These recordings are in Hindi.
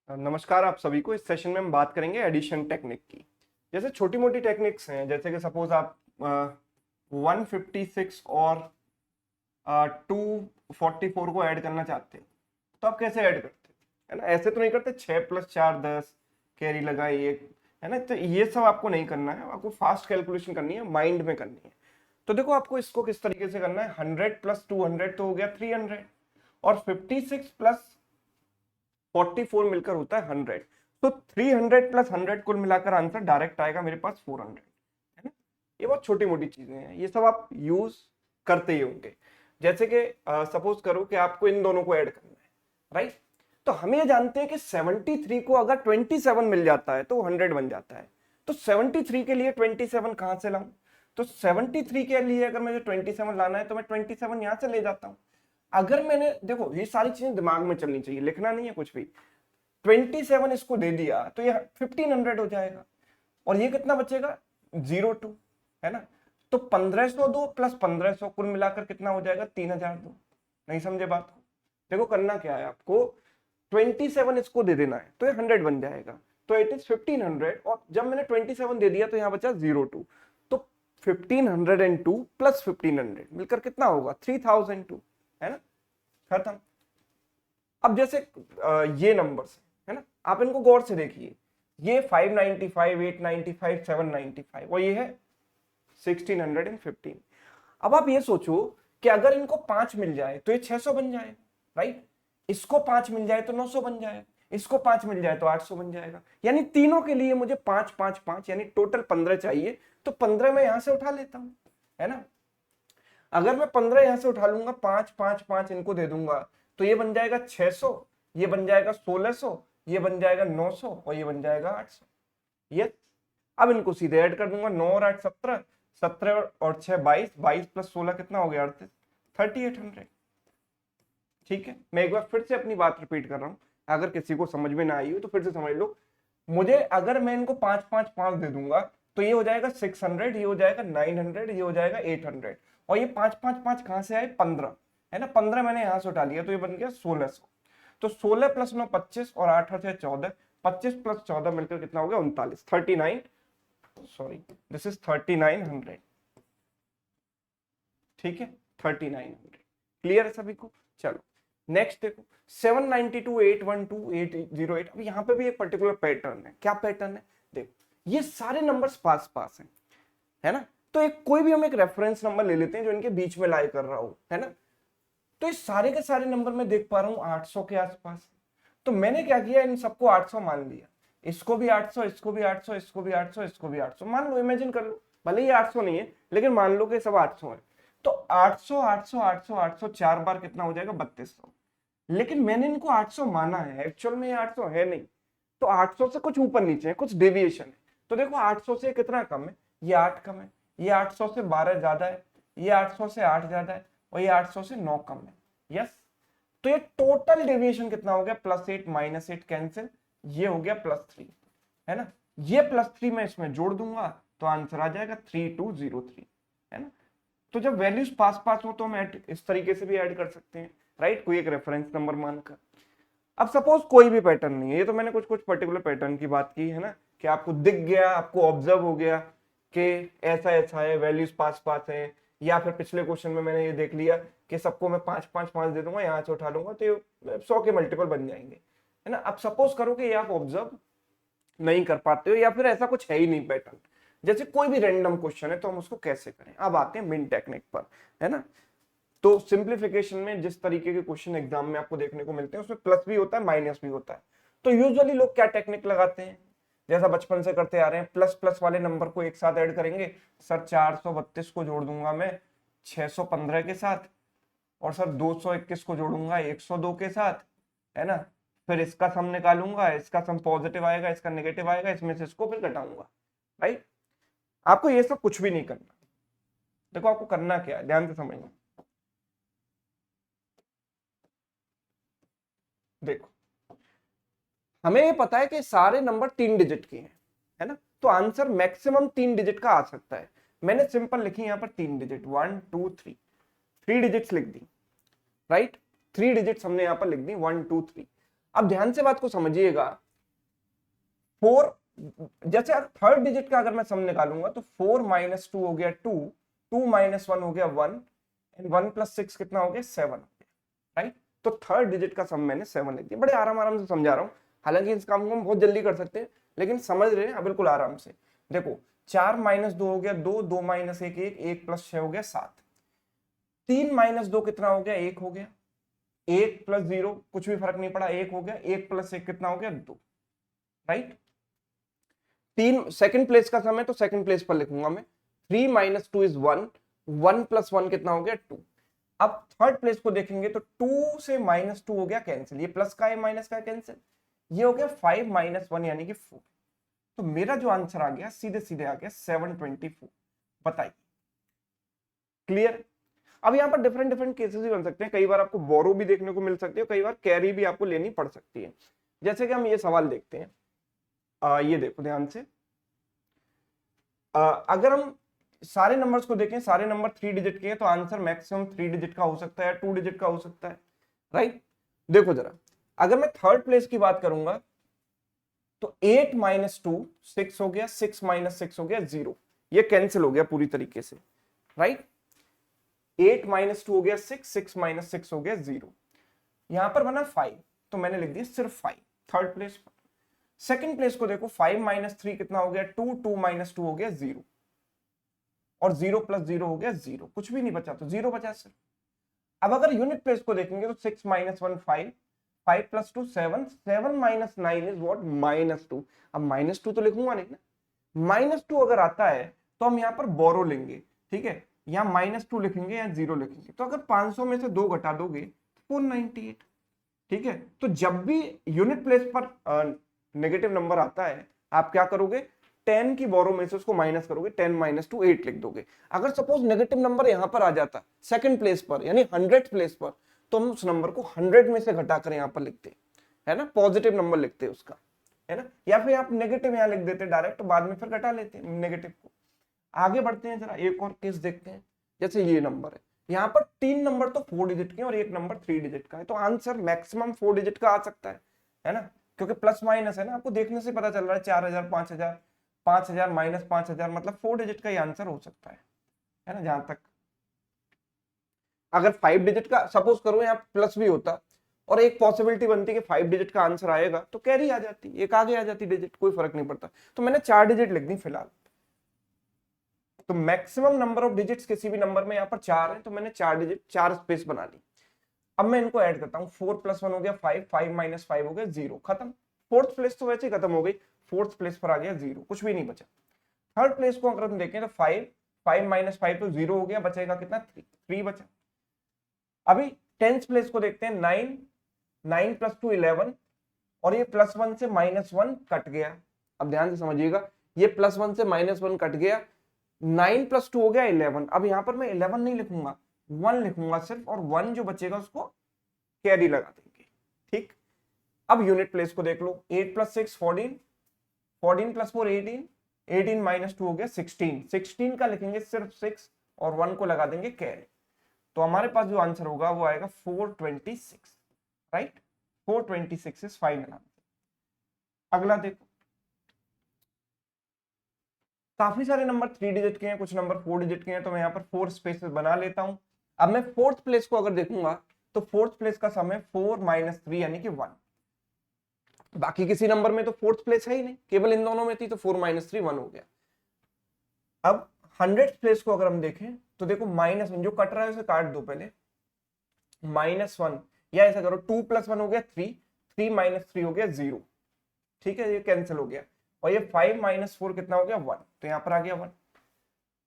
नमस्कार आप सभी को। इस सेशन में हम बात करेंगे एडिशन टेक्निक की। जैसे छोटी मोटी टेक्निक्स हैं, जैसे कि सपोज आप 156 और 244 को ऐड करना चाहते हैं, तो आप कैसे ऐड करते हैं, है ना। ऐसे तो नहीं करते 6 + 4 10 कैरी लगाए एक, है ना। तो ये सब आपको नहीं करना है, आपको फास्ट कैलकुलेशन करनी है, माइंड में करनी है। तो देखो आपको इसको किस तरीके से करना है। 100 + 200 तो हो गया 300, और 56 + 44 मिलकर होता है 100। तो 300 + 100 कुल मिलाकर आंसर डायरेक्ट आएगा मेरे पास 400, है ना। ये बहुत छोटी मोटी चीजें हैं, ये सब आप यूज करते ही होंगे। जैसे कि सपोज करो कि आपको इन दोनों को ऐड करना है, राइट। तो हम ये जानते हैं कि 73 को अगर 27 मिल जाता है तो 100 बन जाता है। तो 73 के लिए 27 कहां से लाऊं। तो 73 के लिए अगर मुझे 27 लाना है तो मैं 27 यहां से ले जाता हूं। अगर मैंने, देखो ये सारी चीजें दिमाग में चलनी चाहिए, लिखना नहीं है कुछ भी। 27 इसको दे दिया तो ये 1500 हो जाएगा, और ये कितना बचेगा 02, है ना। तो 1502 + 1500 कुल मिलाकर कितना हो जाएगा 3002। नहीं समझे बात को। देखो करना क्या है आपको, 27 इसको दे देना है तो ये 100 बन जाएगा, तो इट इज 1500। और जब मैंने 27 दे दिया तो यहां बचा 02। तो 1502 + 1500 मिलकर कितना होगा 3002, है ना। खत्म। अब जैसे ये नंबर्स है ना, आप इनको गौर से देखिए। ये 595, 895, 795 और ये है 1615। अब आप ये सोचो कि अगर इनको 5 मिल जाए तो ये 600 बन जाएगा, राइट। इसको 5 मिल जाए तो 900 बन जाएगा, इसको 5 मिल जाए तो 800 बन जाएगा। यानी तीनों के लिए मुझे 5 5 5 यानी टोटल 15 चाहिए। तो 15 मैं यहां से उठा लेता हूं, है ना। अगर मैं 15 यहां से उठा लूंगा, 5 5 5 इनको दे दूंगा, तो ये बन जाएगा 600, ये बन जाएगा 1600, ये बन जाएगा 900 और ये बन जाएगा 800। ये अब इनको सीधे ऐड कर दूंगा। 9 और 8 17, 17 और 6 22, 22 + 16 कितना हो गया 38, 3800। ठीक है, मैं एक बार फिर से अपनी बात रिपीट कर रहा हूं, अगर किसी को समझ में ना आई हो तो फिर से समझ लो। मुझे अगर मैं इनको 5 5 5 दे दूंगा तो ये हो जाएगा 600, ये हो जाएगा 900, ये हो जाएगा 800। और ये 5 5 5 कहां से आए 15, है ना। 15 मैंने यहां से उठा लिया तो ये बन गया 1600। तो 16 + 9 25 और 8 8 14, 25 + 14 मिलकर कितना हो गया 39, 39, सॉरी दिस इज 3900। ठीक है, 3900 क्लियर है सभी को। चलो नेक्स्ट देखो 792, 812, 808। अब यहाँ पे भी एक पर्टिकुलर पैटर्न है। क्या पैटर्न है, देखो ये सारे नंबर्स पास पास हैं, है ना। तो एक कोई भी हम एक रेफरेंस नंबर ले लेते हैं जो इनके बीच में लाई कर रहा हो, है ना। तो इस सारे के सारे नंबर मैं देख पा रहा हूं 800 के आसपास। तो मैंने क्या किया, इन सबको 800 मान लिया। इसको भी 800, इसको भी 800, इसको भी 800, इसको भी 800 मान लो। इमेजिन कर लो, भले ये 800 नहीं है लेकिन मान लो कि सब 800 है। तो 800 800 800 800 4 बार कितना हो जाएगा 3200। लेकिन मैंने इनको 800 माना है, एक्चुअल में ये 800 है नहीं। तो 800 से कुछ ऊपर नीचे है, कुछ डेविएशन है। तो देखो 800 से कितना कम है, ये 8 कम है, ये 800 से 12 ज्यादा है, ये 800 से 8 ज्यादा है, और ये 800 से 9 कम है। यस। तो ये टोटल डेविएशन कितना हो गया +8 -8 कैंसिल, ये हो गया +3, है ना। ये +3 मैं इसमें जोड़ दूंगा तो आंसर आ जाएगा 3203, है ना। तो जब वैल्यूज पास पास हो तो हम इस तरीके से भी ऐड कर सकते हैं, राइट, कोई एक रेफरेंस नंबर मानकर। अब सपोज कोई भी पैटर्न नहीं है, ये तो मैंने कुछ कुछ पर्टिकुलर पैटर्न की बात की है ना, कि आपको दिख गया, आपको ऑब्जर्व हो गया कि ऐसा ऐसा है, वैल्यूज पास पास है। या फिर पिछले क्वेश्चन में मैंने ये देख लिया कि सबको मैं 5 5 5 दे दूंगा, यहां से उठा लूंगा तो ये 100 के मल्टीपल बन जाएंगे, है ना। अब सपोज करो कि ये आप ऑब्जर्व नहीं कर पाते हो, या फिर ऐसा कुछ है ही नहीं पैटर्न, जैसे कोई भी रैंडम क्वेश्चन है, तो हम उसको कैसे करें। अब आते हैं मिन टेक्निक पर, है ना। तो सिंप्लीफिकेशन में जिस तरीके के क्वेश्चन एग्जाम में आपको देखने को मिलते हैं उसमें प्लस भी होता है माइनस भी होता है। तो यूजुअली लोग क्या टेक्निक लगाते हैं, जैसा बचपन से करते आ रहे हैं, प्लस प्लस वाले नंबर को एक साथ ऐड करेंगे। सर 432 को जोड़ दूंगा मैं 615 के साथ, और सर 221 को जोड़ूंगा 102 के साथ, है ना। फिर इसका सम निकालूंगा, इसका सम पॉजिटिव आएगा, इसका नेगेटिव आएगा, इसमें से इसको फिर घटाऊंगा, राइट। आपको ये सब कुछ भी नहीं करना। देखो आपको करना क्या है, ध्यान से समझना। देखो हमें ये पता है कि सारे नंबर 3 डिजिट के हैं, है ना। तो आंसर मैक्सिमम 3 डिजिट का आ सकता है। मैंने सिंपल लिखी यहां पर 3 डिजिट, 1 2 3, 3 डिजिट्स लिख दी, राइट। 3 डिजिट्स हमने यहां पर लिख दी 1 2 3। अब ध्यान से बात को समझिएगा, 4 जैसे थर्ड डिजिट का अगर मैं सम निकालूंगा तो 4 - 2 हो गया 2, 2 - 1 हो गया 1 एंड 1 + 6 कितना हो गया 7 हो गया, राइट। तो थर्ड डिजिट का सम मैंने 7 लिख दिया। बड़े आराम आराम से समझा रहा हूँ, हालांकि इस काम को हम बहुत जल्दी कर सकते हैं, लेकिन समझ रहे हैं बिल्कुल आराम से। देखो 4 - 2 हो गया 2, 2 - 1 1, 1 + 6 हो गया 7, 3 - 2 कितना हो गया 1 हो गया, 1 + 0 कुछ भी फर्क नहीं पड़ा 1 हो गया, 1 + 1 कितना हो गया 2, राइट। तीन सेकंड प्लेस का सम है तो सेकंड प्लेस पर लिखूंगा मैं, 3 - 2 = 1, 1 + 1 कितना हो गया 2। अब थर्ड प्लेस को देखेंगे तो 2 से -2 हो गया कैंसिल, ये प्लस का है माइनस का है कैंसिल, ये हो गया 5 - 1 यानी कि 4। तो मेरा जो आंसर आ गया सीधे सीधे आ गया 724। बताइए, क्लियर। अब यहाँ पर डिफरेंट डिफरेंट केसेस भी बन सकते हैं, कई बार आपको बोरो भी देखने को मिल सकती है, कई बार कैरी भी आपको लेनी पड़ सकती है। जैसे कि हम ये सवाल देखते हैं, ये देखो ध्यान से, अगर हम सारे नंबर्स को देखें, सारे नंबर 3 डिजिट के हैं तो आंसर मैक्सिमम 3 डिजिट का हो सकता है, 2 डिजिट का हो सकता है, राइट। देखो जरा, अगर मैं थर्ड प्लेस की बात करूंगा तो 8 - 2 6 हो गया, 6 - 6 हो गया 0, ये कैंसिल हो गया पूरी तरीके से, राइट। 8 - 2 हो गया 6, 6 - 6 हो गया 0, यहां पर बना 5 तो मैंने लिख दिया सिर्फ 5 थर्ड प्लेस पर। सेकंड प्लेस को देखो, 5 - 3 कितना हो गया 2, 2 - 2 हो गया 0 और 0 + 0 हो गया 0, कुछ भी नहीं बचा तो 0 बचा सिर्फ। अब अगर यूनिट प्लेस को देखेंगे तो 6 - 1 5, 5 + 2 7, 7 - 9 इज व्हाट -2। अब -2 तो लिखूंगा नहीं ना, -2 अगर आता है तो हम यहाँ पर बोरो लेंगे, ठीक है, यहाँ -2 लिखेंगे या 0 लिखेंगे। तो अगर 500 में से 2 घटा दोगे तो 498, ठीक है। तो जब भी यूनिट प्लेस पर नेगेटिव नंबर आता है आप क्या करोगे, 10 की बोरो में से उसको माइनस करोगे, 10 - 2 8 लिख दोगे। अगर सपोज नेगेटिव नंबर यहां पर आ जाता सेकंड प्लेस पर यानी 100 प्लेस पर, तो हम उस नंबर को 100 में से घटाकर यहां पर लिखते, है ना, पॉजिटिव नंबर लिखते उसका, है ना। या फिर आप नेगेटिव यहां लिख देते डायरेक्ट, बाद में फिर घटा लेते नेगेटिव को। आगे बढ़ते हैं, जरा एक और केस देखते हैं। जैसे ये नंबर है, यहाँ पर 3 नंबर तो 4 डिजिट के हैं और एक नंबर 3 डिजिट का है, तो आंसर मैक्सिमम 4 डिजिट का आ सकता है ना, क्योंकि प्लस माइनस है ना, आपको देखने से पता चल रहा है 4000 5000, 5000 - 5000 मतलब 4 डिजिट का ही आंसर हो सकता है ना। जहां तक अगर 5 डिजिट का सपोज करो यहाँ प्लस भी होता और एक पॉसिबिलिटी बनती कि 5 डिजिट का आंसर आएगा तो कैरी आ जाती, एक आगे आ जाती डिजिट, कोई फर्क नहीं पड़ता। तो मैंने 4 डिजिट लिख दी फिलहाल। तो मैक्सिमम नंबर ऑफ डिजिट्स किसी भी नंबर में यहाँ पर 4 है, तो मैंने 4 डिजिट 4 स्पेस बना ली। अब मैं इनको ऐड करता हूँ, 4 + 1 हो गया 5, 5 - 5 हो गया 0, खत्म। फोर्थ प्लेस तो वैसे ही खत्म हो गई, फोर्थ प्लेस पर आ गया 0, कुछ भी नहीं बचा। थर्ड प्लेस को अगर हम देखें तो 5, 5 - 5 तो 0 हो गया, बचेगा कितना 3, 3 बचा। अभी टेंथ प्लेस को देखते हैं, 9, 9 + 2 11 और ये +1 से -1 कट गया। अब ध्यान से समझिएगा, ये +1 से -1 कट गया, 9 + 2 हो गया 11। अब यहां पर मैं 11 नहीं लिखूंगा, 1 लिखूंगा सिर्फ, और 1 जो बचेगा उसको कैरी लगा देंगे, ठीक। अब यूनिट प्लेस को देख लो, 8 + 6 14, 14 + 4 18, 18 - 2 हो गया 16, 16 का लिखेंगे सिर्फ 6 और 1 को लगा देंगे कैरी। तो हमारे पास जो आंसर होगा वो आएगा 426, राइट। 426 is final answer. अगला देखो, काफी सारे नंबर 3 डिजिट के हैं, कुछ नंबर 4 डिजिट के हैं, तो मैं यहाँ पर 4 स्पेसेस बना लेता हूं। अब मैं फोर्थ प्लेस को अगर देखूंगा तो फोर्थ प्लेस का सम है 4 - 3 यानी कि 1। बाकी किसी नंबर में तो फोर्थ प्लेस है ही नहीं, केवल इन दोनों में थी, तो 4 - 3 1 हो गया। अब 100 प्लेस को अगर हम देखें तो देखो माइनस जो कट रहा है उसे काट दो पहले, -1, या ऐसा करो 2 + 1 हो गया 3, 3 - 3 हो गया 0, ठीक है, ये कैंसिल हो गया। और ये 5 - 4 कितना हो गया 1, तो यहाँ पर आ गया 1।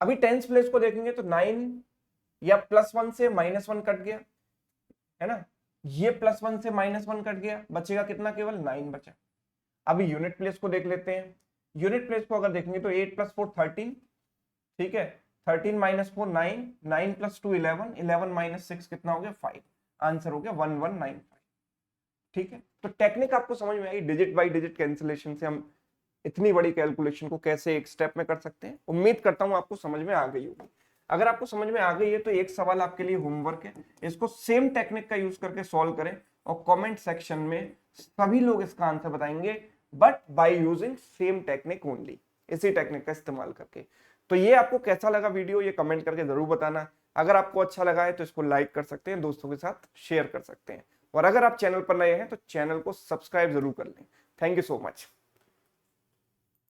अभी टेंथ प्लेस को देखेंगे तो 9 या +1 से -1 कट गया, है ना, ये +1 से -1 कट गया, बचेगा कितना, केवल 9 बचा। अभी यूनिट प्लेस को देख लेते हैं। यूनिट प्लेस को अगर देखेंगे तो 8 + 4 13, ठीक है, 13 - 4 9, 9 + 2 11, 11 - 6 कितना हो गया 5, आंसर हो गया 1195, ठीक है। तो टेक्निक आपको समझ में आई, डिजिट बाय डिजिट कैंसिलेशन से हम इतनी बड़ी कैलकुलेशन को कैसे एक स्टेप में कर सकते हैं। उम्मीद करता हूं आपको समझ में आ गई होगी। अगर आपको समझ में आ गई है तो एक सवाल आपके लिए होमवर्क है, इसको सेम टेक्निक का यूज करके सॉल्व करें और कमेंट सेक्शन में सभी लोग इसका आंसर बताएंगे, but by using same technique only, इसी टेक्निक का इस्तेमाल करके। तो ये आपको कैसा लगा वीडियो, ये कमेंट करके जरूर बताना। अगर आपको अच्छा लगा है तो इसको लाइक कर सकते हैं, दोस्तों के साथ शेयर कर सकते हैं, और अगर आप चैनल पर नए हैं तो चैनल को सब्सक्राइब जरूर कर लें। Thank you so much.